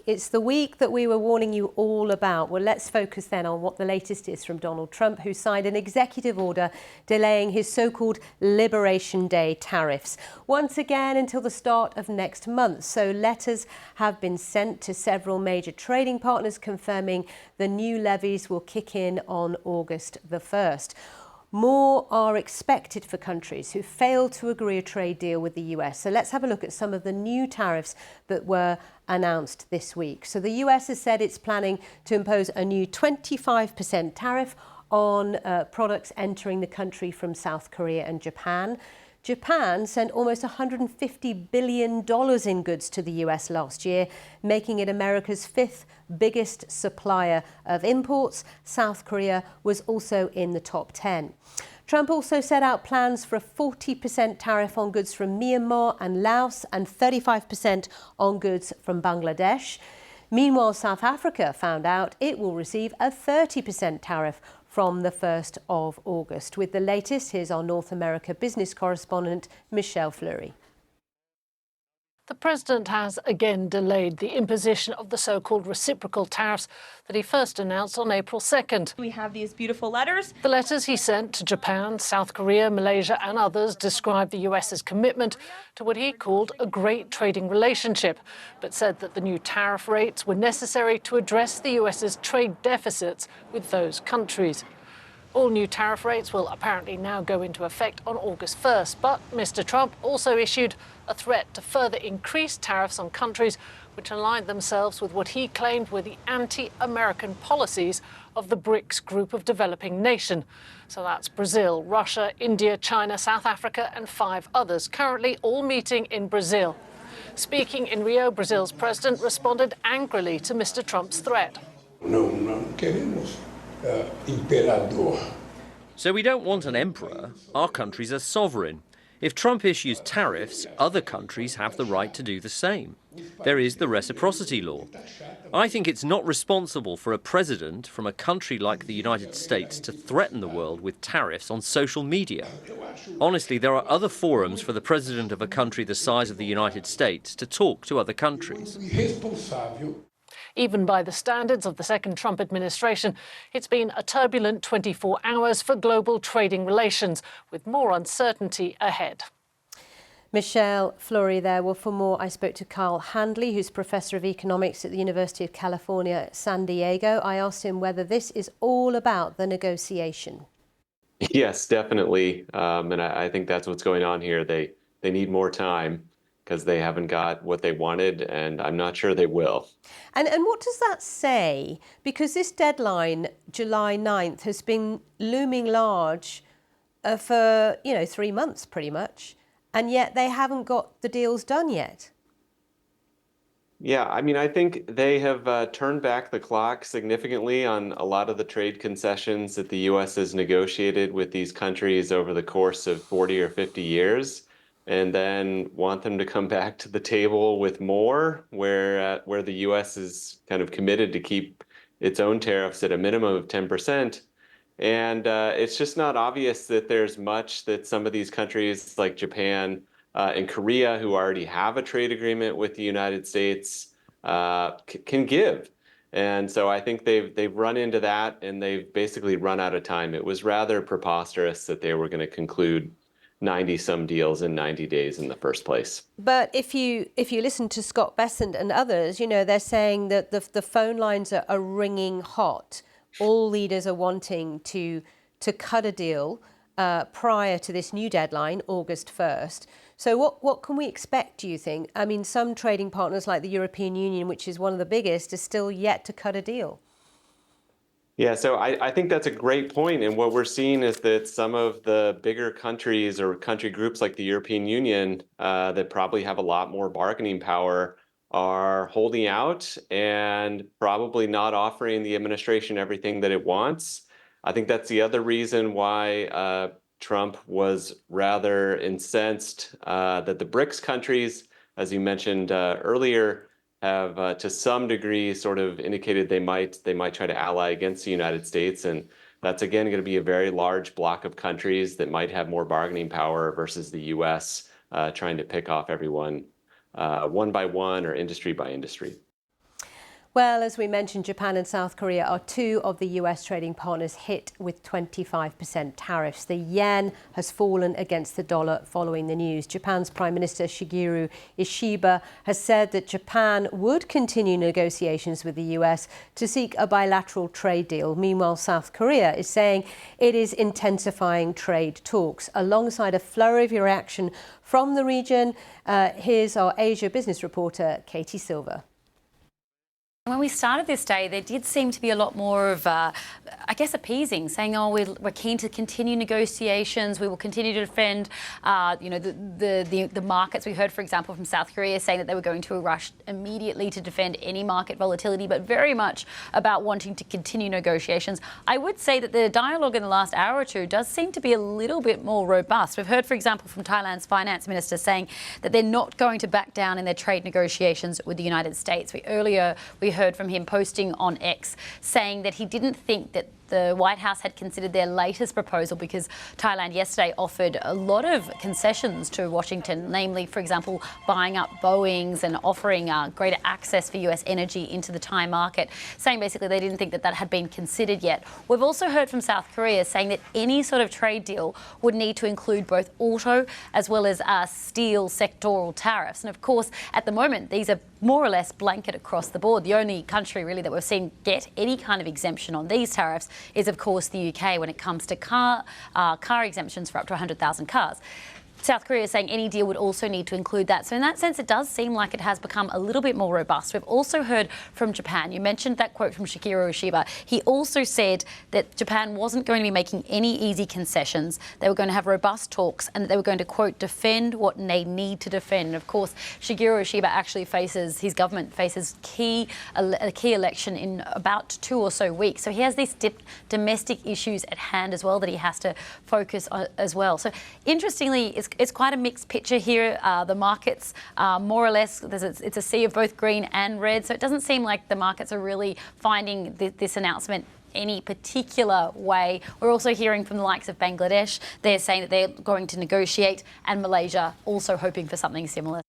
It's the week that we were warning you all about. Well, let's focus then on what the latest is from Donald Trump, who signed an executive order delaying his so-called Liberation Day tariffs once again until the start of next month. So letters have been sent to several major trading partners confirming the new levies will kick in on August the 1st. More are expected for countries who fail to agree a trade deal with the US. So let's have a look at some of the new tariffs that were announced this week. So the US has said it's planning to impose a new 25% tariff on products entering the country from South Korea and Japan. Japan sent almost $150 billion in goods to the US last year, making it America's fifth biggest supplier of imports. South Korea was also in the top 10. Trump also set out plans for a 40% tariff on goods from Myanmar and Laos and 35% on goods from Bangladesh. Meanwhile, South Africa found out it will receive a 30% tariff from the 1st of August. With the latest, here's our North America business correspondent, Michelle Fleury. The president has again delayed the imposition of the so-called reciprocal tariffs that he first announced on April 2nd. We have these beautiful letters. The letters he sent to Japan, South Korea, Malaysia and others described the US's commitment to what he called a great trading relationship, but said that the new tariff rates were necessary to address the US's trade deficits with those countries. All new tariff rates will apparently now go into effect on August 1st, but Mr. Trump also issued a threat to further increase tariffs on countries which aligned themselves with what he claimed were the anti-American policies of the BRICS group of developing nations. So that's Brazil, Russia, India, China, South Africa and 5 others, currently all meeting in Brazil. Speaking in Rio, Brazil's president responded angrily to Mr. Trump's threat. No queremos imperador. So we don't want an emperor. Our countries are sovereign. If Trump issues tariffs, other countries have the right to do the same. There is the reciprocity law. I think it's not responsible for a president from a country like the United States to threaten the world with tariffs on social media. Honestly, there are other forums for the president of a country the size of the United States to talk to other countries. Even by the standards of the second Trump administration, it's been a turbulent 24 hours for global trading relations, with more uncertainty ahead. Michelle Fleury there. Well, for more, I spoke to Carl Handley, who's Professor of Economics at the University of California, San Diego. I asked him whether this is all about the negotiation. Yes, definitely. And I think that's what's going on here. They need more time, because they haven't got what they wanted, and I'm not sure they will. And what does that say? Because this deadline, July 9th, has been looming large for, 3 months pretty much, and yet they haven't got the deals done yet. Yeah, I mean, I think they have turned back the clock significantly on a lot of the trade concessions that the U.S. has negotiated with these countries over the course of 40 or 50 years. And then want them to come back to the table with more, where the U.S. is kind of committed to keep its own tariffs at a minimum of 10%. And it's just not obvious that there's much that some of these countries like Japan and Korea, who already have a trade agreement with the United States, can give. And so I think they've run into that, and they've basically run out of time. It was rather preposterous that they were going to conclude 90-some deals in 90 days in the first place. But if you listen to Scott Bessent and others, they're saying that the phone lines are ringing hot. All leaders are wanting to cut a deal prior to this new deadline, August 1st. So what can we expect, do you think? I mean, some trading partners like the European Union, which is one of the biggest, is still yet to cut a deal. Yeah, so I think that's a great point. And what we're seeing is that some of the bigger countries or country groups like the European Union that probably have a lot more bargaining power are holding out and probably not offering the administration everything that it wants. I think that's the other reason why Trump was rather incensed that the BRICS countries, as you mentioned earlier, have to some degree sort of indicated they might try to ally against the United States. And that's again going to be a very large block of countries that might have more bargaining power versus the US trying to pick off everyone one by one or industry by industry. Well, as we mentioned, Japan and South Korea are two of the US trading partners hit with 25% tariffs. The yen has fallen against the dollar following the news. Japan's Prime Minister Shigeru Ishiba has said that Japan would continue negotiations with the US to seek a bilateral trade deal. Meanwhile, South Korea is saying it is intensifying trade talks. Alongside a flurry of reaction from the region, here's our Asia business reporter, Katie Silver. When we started this day, there did seem to be a lot more of, appeasing, saying, "Oh, we're keen to continue negotiations. We will continue to defend, the markets." We heard, for example, from South Korea saying that they were going to rush immediately to defend any market volatility, but very much about wanting to continue negotiations. I would say that the dialogue in the last hour or two does seem to be a little bit more robust. We've heard, for example, from Thailand's finance minister saying that they're not going to back down in their trade negotiations with the United States. We heard from him posting on X saying that he didn't think that the White House had considered their latest proposal because Thailand yesterday offered a lot of concessions to Washington, namely, for example, buying up Boeings and offering greater access for US energy into the Thai market, saying basically they didn't think that that had been considered yet. We've also heard from South Korea saying that any sort of trade deal would need to include both auto as well as steel sectoral tariffs. And of course, at the moment, these are more or less blanket across the board. The only country really that we've seen get any kind of exemption on these tariffs is, of course, the UK when it comes to car exemptions for up to 100,000 cars. South Korea is saying any deal would also need to include that. So in that sense, it does seem like it has become a little bit more robust. We've also heard from Japan. You mentioned that quote from Shigeru Ishiba. He also said that Japan wasn't going to be making any easy concessions. They were going to have robust talks and that they were going to, quote, defend what they need to defend. And of course, Shigeru Ishiba actually his government faces a key election in about 2 or so weeks. So he has these domestic issues at hand as well that he has to focus on as well. So interestingly, it's quite a mixed picture here. The markets, more or less, it's a sea of both green and red. So it doesn't seem like the markets are really finding this announcement any particular way. We're also hearing from the likes of Bangladesh. They're saying that they're going to negotiate, and Malaysia also hoping for something similar.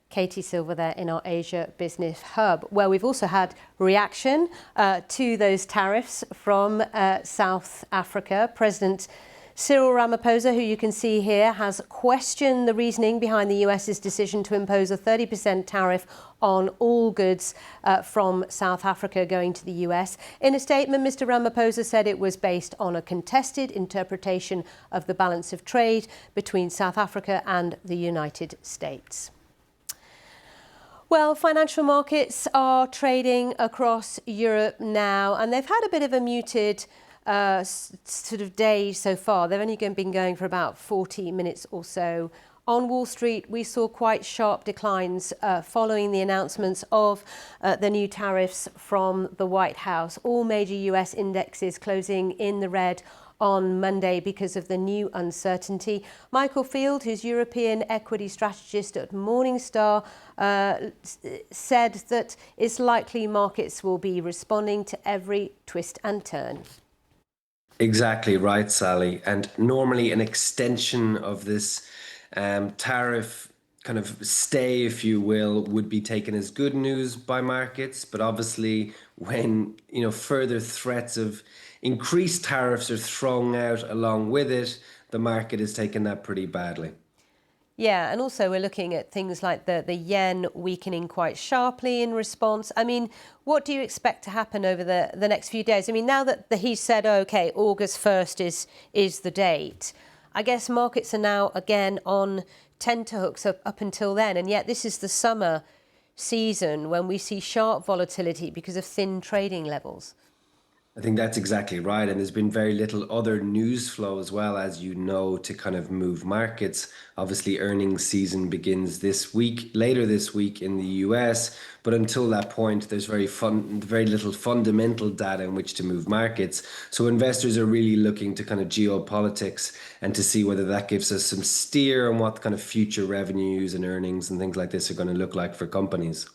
Katie Silver there in our Asia Business Hub, where we've also had reaction to those tariffs from South Africa. President Cyril Ramaphosa, who you can see here, has questioned the reasoning behind the US's decision to impose a 30% tariff on all goods from South Africa going to the US. In a statement, Mr. Ramaphosa said it was based on a contested interpretation of the balance of trade between South Africa and the United States. Well, financial markets are trading across Europe now, and they've had a bit of a muted sort of day so far. They've only been going for about 40 minutes or so. On Wall Street, we saw quite sharp declines following the announcements of the new tariffs from the White House. All major US indexes closing in the red on Monday because of the new uncertainty. Michael Field, who's European equity strategist at Morningstar, said that it's likely markets will be responding to every twist and turn. Exactly right, Sally. And normally an extension of this tariff kind of stay, if you will, would be taken as good news by markets. But obviously, when further threats of increased tariffs are thrown out along with it, the market is taking that pretty badly. Yeah, and also we're looking at things like the yen weakening quite sharply in response. I mean, what do you expect to happen over the next few days? I mean, now that he said, okay, August 1st is the date, I guess markets are now again on tenterhooks up until then. And yet this is the summer season when we see sharp volatility because of thin trading levels. I think that's exactly right. And there's been very little other news flow as well, as you know, to kind of move markets. Obviously, earnings season begins later this week in the US. But until that point, there's very little fundamental data in which to move markets. So investors are really looking to kind of geopolitics and to see whether that gives us some steer on what kind of future revenues and earnings and things like this are going to look like for companies.